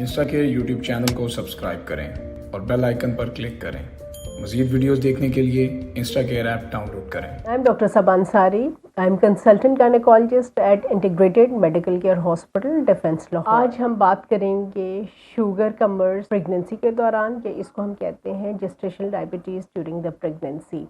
Insta के YouTube channel को subscribe करें और बेल आइकन पर क्लिक करें। मज़ीद वीडियोस देखने के लिए इंस्टा केयर ऐप डाउनलोड करें। I am doctor Saba Ansari. I am consultant gynaecologist at integrated medical care hospital defence Lahore. आज हम बात करेंगे शुगर का मर्ज प्रेगनेंसी के दौरान, या इसको हम कहते हैं gestational diabetes during the pregnancy.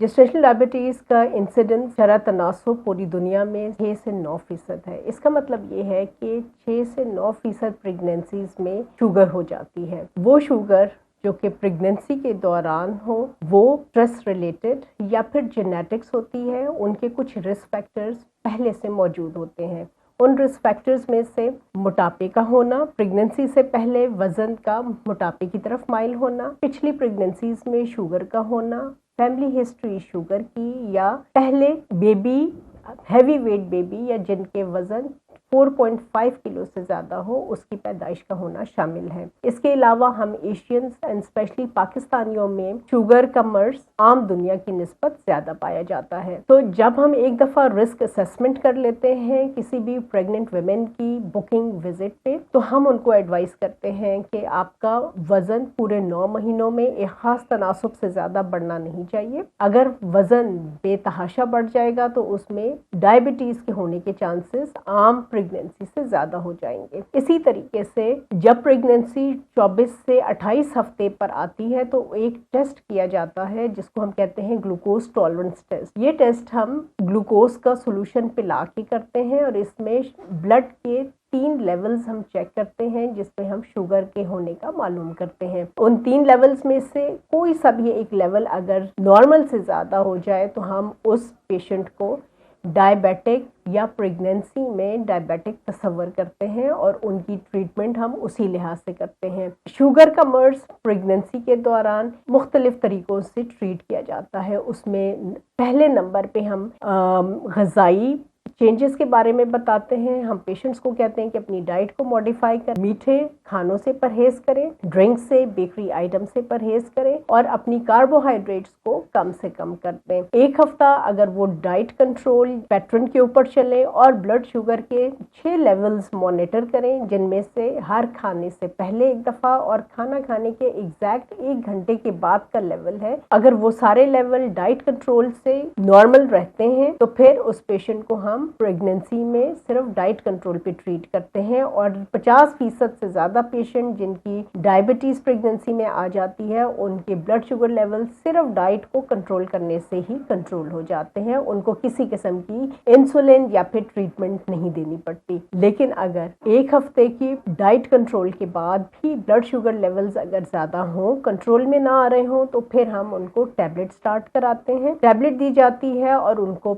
Gestational diabetes का इंसिडेंस शरह तनासुब पूरी दुनिया में 6 से 9% है। इसका मतलब ये है कि 6 से 9% प्रेगनेंसीज में शुगर हो जाती है। वो शुगर जो कि प्रेगनेंसी के दौरान हो, वो स्ट्रेस रिलेटेड या फिर जेनेटिक्स होती है। उनके कुछ रिस्क फैक्टर्स पहले से मौजूद होते हैं। उन रिस्क फैक्टर्स में से मोटापे का होना, प्रेगनेंसी से पहले वजन का मोटापे की तरफ माइल होना, पिछली प्रेगनेंसीज में शुगर का होना, फैमिली हिस्ट्री शुगर की, या पहले बेबी हैवी वेट बेबी या जिनके वजन 4.5 किलो से ज़्यादा हो, उसकी पैदाइश का होना शामिल है। इसके अलावा हम एशियंस एंड स्पेशली पाकिस्तानियों में शुगर का मर्ज आम दुनिया की निस्बत ज़्यादा पाया जाता है। तो जब हम एक दफ़ा रिस्क असेसमेंट कर लेते हैं किसी भी प्रेग्नेंट वुमेन की बुकिंग विजिट पे, तो हम उनको एडवाइस करते हैं कि आपका वज़न पूरे 9 महीनों में एक ख़ास तनासुब से ज़्यादा बढ़ना नहीं चाहिए। अगर वज़न बेतहाशा बढ़ जाएगा तो उसमें डायबिटीज़ के होने के चांसेस आम प्रेगनेंसी से ज़्यादा हो जाएंगे। इसी तरीके से जब प्रेगनेंसी 24 से 28 हफ्ते पर आती है तो एक टेस्ट किया जाता है जिसको हम कहते हैं ग्लूकोज टॉलरेंस टेस्ट। ये टेस्ट हम ग्लूकोज का सोल्यूशन पिला के करते हैं और इसमें ब्लड के 3 लेवल्स हम चेक करते हैं जिसपे हम शुगर के होने का मालूम करते हैं। उन 3 लेवल्स में से कोई सा भी एक लेवल अगर नॉर्मल से ज़्यादा हो जाए तो हम उस पेशेंट को डायबिटिक या प्रेगनेंसी में डायबिटिक तस्वर करते हैं और उनकी ट्रीटमेंट हम उसी लिहाज से करते हैं। शुगर का मर्ज प्रेगनेंसी के दौरान मुख्तलिफ तरीक़ों से ट्रीट किया जाता है। उसमें पहले नंबर पे हम ग़िज़ाई चेंजेस के बारे में बताते हैं। हम पेशेंट्स को कहते हैं कि अपनी डाइट को मॉडिफाई कर, मीठे खानों से परहेज करें, ड्रिंक से, बेकरी आइटम से परहेज करें और अपनी कार्बोहाइड्रेट्स को कम से कम कर दें। एक हफ्ता अगर वो डाइट कंट्रोल पैटर्न के ऊपर चले और ब्लड शुगर के 6 लेवल्स मॉनिटर करें, जिनमें से हर खाने से पहले एक दफ़ा और खाना खाने के एग्जैक्ट 1 घंटे के बाद का लेवल है। अगर वो सारे लेवल डाइट कंट्रोल से नॉर्मल रहते हैं तो फिर उस पेशेंट को हम प्रेगनेंसी में सिर्फ डाइट कंट्रोल पे ट्रीट करते हैं और 50% से ज़्यादा पेशेंट जिनकी डायबिटीज़ प्रेगनेंसी में आ जाती है उनके ब्लड शुगर लेवल सिर्फ डाइट को कंट्रोल करने से ही कंट्रोल हो जाते हैं। उनको किसी किस्म की इंसुलिन या फिर ट्रीटमेंट नहीं देनी पड़ती। लेकिन अगर 1 हफ्ते की डाइट कंट्रोल के बाद भी ब्लड शुगर लेवल्स अगर ज़्यादा हों, कंट्रोल में ना आ रहे हों, तो फिर हम उनको टैबलेट स्टार्ट कराते हैं। टैबलेट दी जाती है और उनको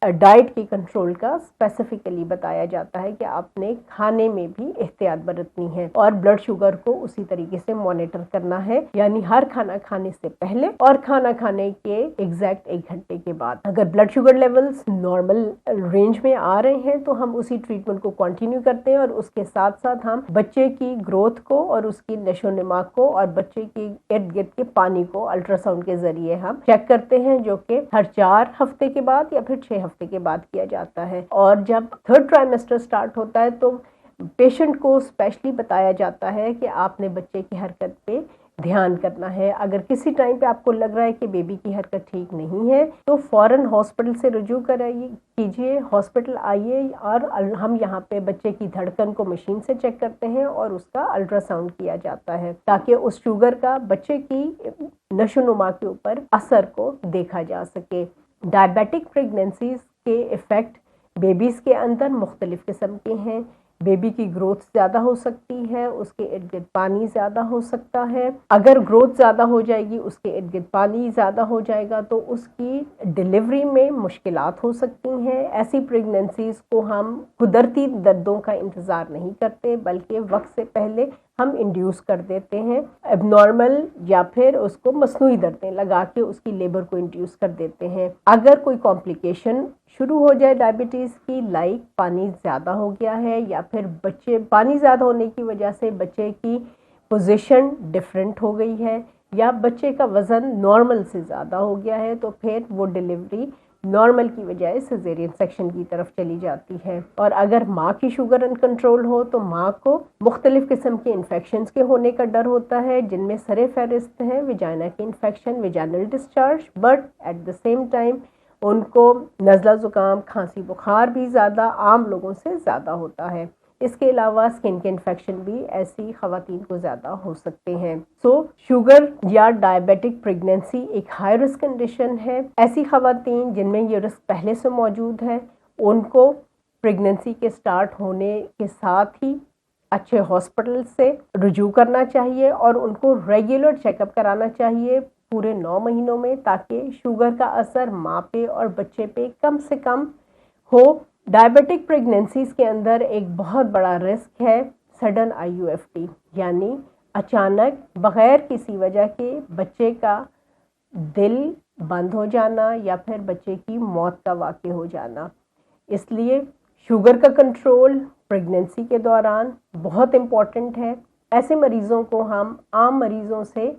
डाइट की कंट्रोल का स्पेसिफिकली बताया जाता है कि आपने खाने में भी एहतियात बरतनी है और ब्लड शुगर को उसी तरीके से मॉनिटर करना है, यानी हर खाना खाने से पहले और खाना खाने के एग्जैक्ट 1 घंटे के बाद। अगर blood sugar levels normal range में आ रहे हैं तो हम उसी ट्रीटमेंट को कंटिन्यू करते हैं और उसके साथ साथ हम बच्चे की ग्रोथ को और उसकी नशोनुमा को और बच्चे के इर्द गिर्द के पानी को अल्ट्रासाउंड के जरिए हम चेक करते हैं, जो कि हर 4 हफ्ते के बाद या फिर 6 हफ्ते के बाद किया जाता है। और जब 3rd ट्राइमेस्टर स्टार्ट होता है तो पेशेंट को स्पेशली बताया जाता है कि आपने बच्चे की हरकत पे ध्यान करना है। अगर किसी टाइम पे आपको लग रहा है कि बेबी की हरकत ठीक नहीं है तो फौरन हॉस्पिटल से रुजू कराइए कीजिए, हॉस्पिटल आइए और हम यहाँ पे बच्चे की धड़कन को मशीन से चेक करते हैं और उसका अल्ट्रासाउंड किया जाता है ताकि उस शुगर का बच्चे की नशोनुमा के ऊपर असर को देखा जा सके। डायबिटिक प्रेगनेंसीज के इफ़ेक्ट बेबीज़ के अंदर मुख्तलिफ किस्म के हैं। बेबी की ग्रोथ ज़्यादा हो सकती है, उसके इर्द गिर्द पानी ज़्यादा हो सकता है। अगर ग्रोथ ज़्यादा हो जाएगी, उसके इर्द गिर्द पानी ज़्यादा हो जाएगा तो उसकी डिलीवरी में मुश्किलात हो सकती हैं। ऐसी प्रेगनेंसीज़ को हम कुदरती दर्दों का इंतज़ार नहीं करते बल्कि वक्त से पहले हम इंड्यूस कर देते हैं एबनॉर्मल या फिर उसको मसनूई दर्दें लगा के उसकी लेबर को इंड्यूस कर देते हैं। अगर कोई कॉम्प्लिकेशन शुरू हो जाए डायबिटीज़ की, लाइक पानी ज़्यादा हो गया है या फिर बच्चे पानी ज़्यादा होने की वजह से बच्चे की पोजीशन डिफरेंट हो गई है या बच्चे का वज़न नॉर्मल से ज़्यादा हो गया है, तो फिर वो डिलीवरी नॉर्मल की बजाय सिजेरियन सेक्शन की तरफ चली जाती है। और अगर माँ की शुगर अनकंट्रोल हो तो माँ को मुख्तलिफ किस्म के इन्फेक्शंस के होने का डर होता है, जिनमें सरे फहरिस्त हैं विजाइना की infection, vaginal discharge, but at the same time उनको नज़ला ज़ुकाम, खांसी, बुखार भी ज़्यादा आम लोगों से ज़्यादा होता है। इसके अलावा स्किन के इन्फेक्शन भी ऐसी खवातीन को ज़्यादा हो सकते हैं। शुगर या डायबिटिक प्रेगनेंसी एक हाई रिस्क कंडीशन है। ऐसी खवातीन जिनमें ये रिस्क पहले से मौजूद है, उनको प्रेगनेंसी के स्टार्ट होने के साथ ही अच्छे हॉस्पिटल से रुजू करना चाहिए और उनको रेगुलर चेकअप कराना चाहिए पूरे 9 महीनों में, ताकि शुगर का असर माँ पे और बच्चे पे कम से कम हो। डायबिटिक प्रेगनेंसीज के अंदर एक बहुत बड़ा रिस्क है सडन IUFT, यानी अचानक बग़ैर किसी वजह के बच्चे का दिल बंद हो जाना या फिर बच्चे की मौत का वाक़या हो जाना। इसलिए शुगर का कंट्रोल प्रेगनेंसी के दौरान बहुत इम्पॉर्टेंट है। ऐसे मरीज़ों को हम आम मरीज़ों से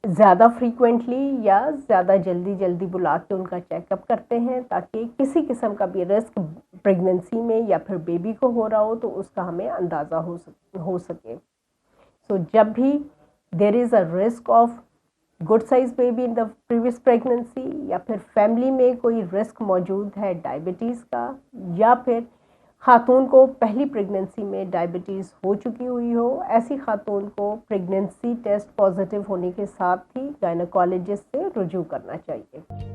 ज़्यादा फ्रीक्वेंटली या ज़्यादा जल्दी बुला के उनका चेकअप करते हैं, ताकि किसी किस्म का भी रिस्क प्रेगनेंसी में या फिर बेबी को हो रहा हो तो उसका हमें अंदाज़ा हो सके। जब भी there is a risk of good size baby in the previous pregnancy या फिर फैमिली में कोई रिस्क मौजूद है डायबिटीज़ का, या फिर खातून को पहली प्रेगनेंसी में डायबिटीज़ हो चुकी हुई हो, ऐसी खातून को प्रेगनेंसी टेस्ट पॉजिटिव होने के साथ ही गायनेकोलॉजिस्ट से रुजू करना चाहिए।